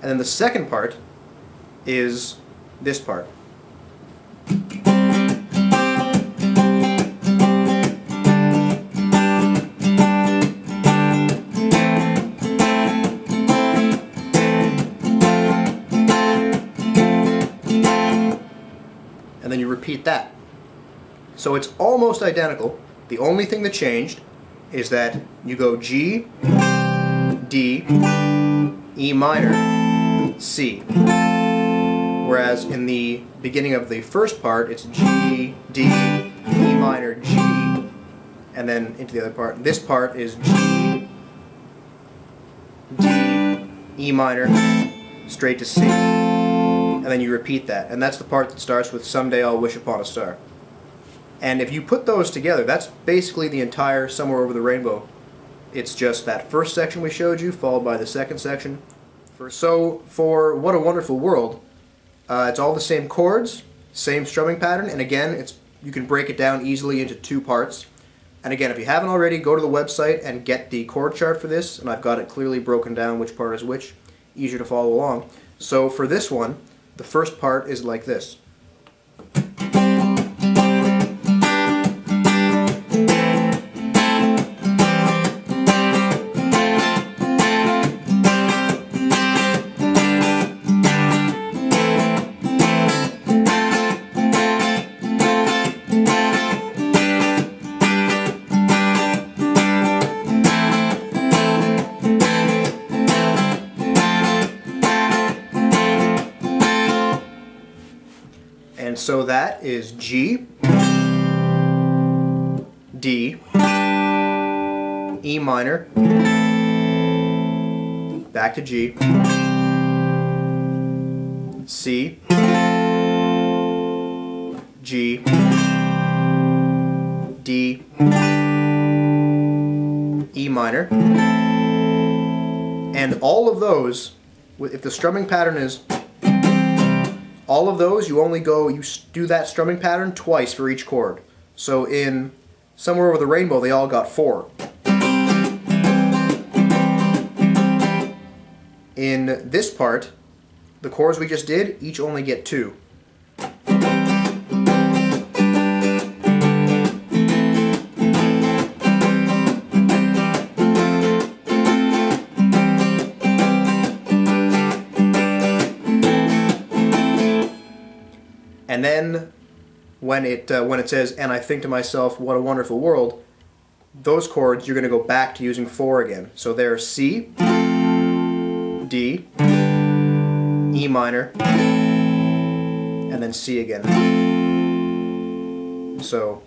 And then the second part is this part. And then you repeat that. So it's almost identical. The only thing that changed is that you go G, D, E minor, C. Whereas in the beginning of the first part, it's G, D, E minor, G, and then into the other part. This part is G, D, E minor, straight to C, and then you repeat that. And that's the part that starts with Someday I'll Wish Upon a Star. And if you put those together, that's basically the entire Somewhere Over the Rainbow. It's just that first section we showed you, followed by the second section. So for What a Wonderful World, it's all the same chords, same strumming pattern, and again, you can break it down easily into two parts. And again, if you haven't already, go to the website and get the chord chart for this, and I've got it clearly broken down which part is which, easier to follow along. So for this one, the first part is like this. And so that is G, D, E minor, back to G, C, G, D, E minor, and all of those, if the strumming pattern is all of those, you do that strumming pattern twice for each chord. So in Somewhere Over the Rainbow, they all got 4. In this part, the chords we just did, each only get 2. And then when it says, and I think to myself, what a wonderful world, those chords you're going to go back to using 4 again. So there's C, D, E minor, and then C again. So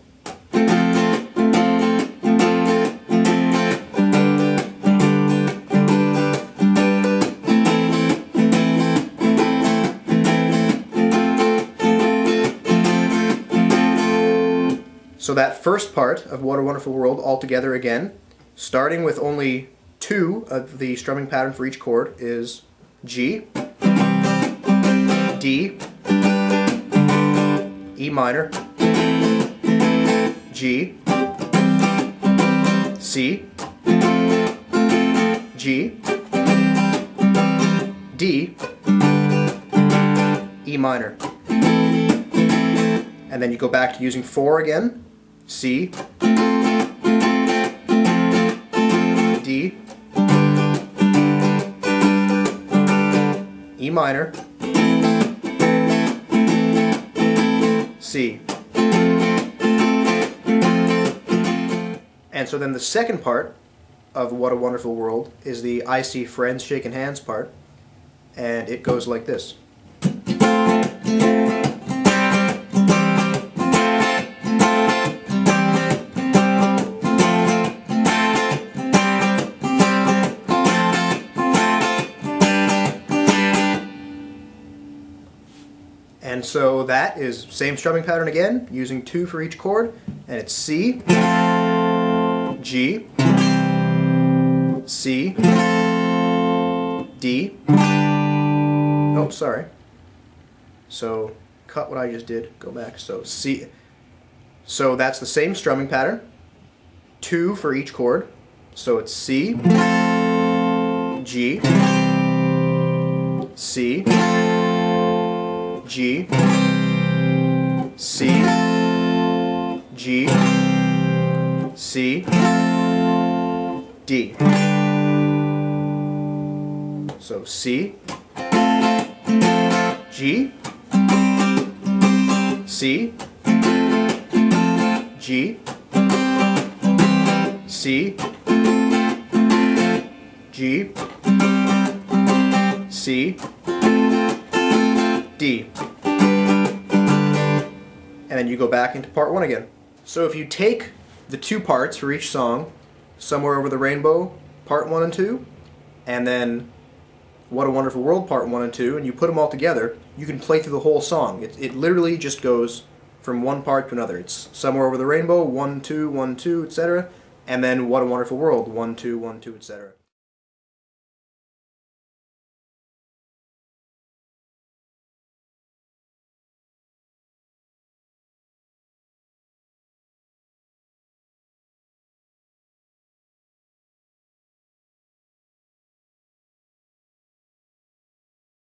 So that first part of What a Wonderful World all together again, starting with only 2 of the strumming pattern for each chord, is G, D, E minor, G, C, G, D, E minor. And then you go back to using 4 again. C, D, E minor, C. And so then the second part of What a Wonderful World is the I See Friends Shaking Hands part, and it goes like this. And so that is same strumming pattern again, using 2 for each chord, and it's C, G, C, D, oh sorry, so cut what I just did, go back, so C, so that's the same strumming pattern, 2 for each chord, so it's C, G, C, G, C, G, C, D. So C, G, C, G, C, G, C, D. And then you go back into part 1 again. So if you take the 2 parts for each song, Somewhere Over the Rainbow, part 1 and 2, and then What a Wonderful World, part 1 and 2, and you put them all together, you can play through the whole song. It literally just goes from one part to another. It's Somewhere Over the Rainbow, 1, 2, 1, 2, etc., and then What a Wonderful World, 1, 2, 1, 2, etc.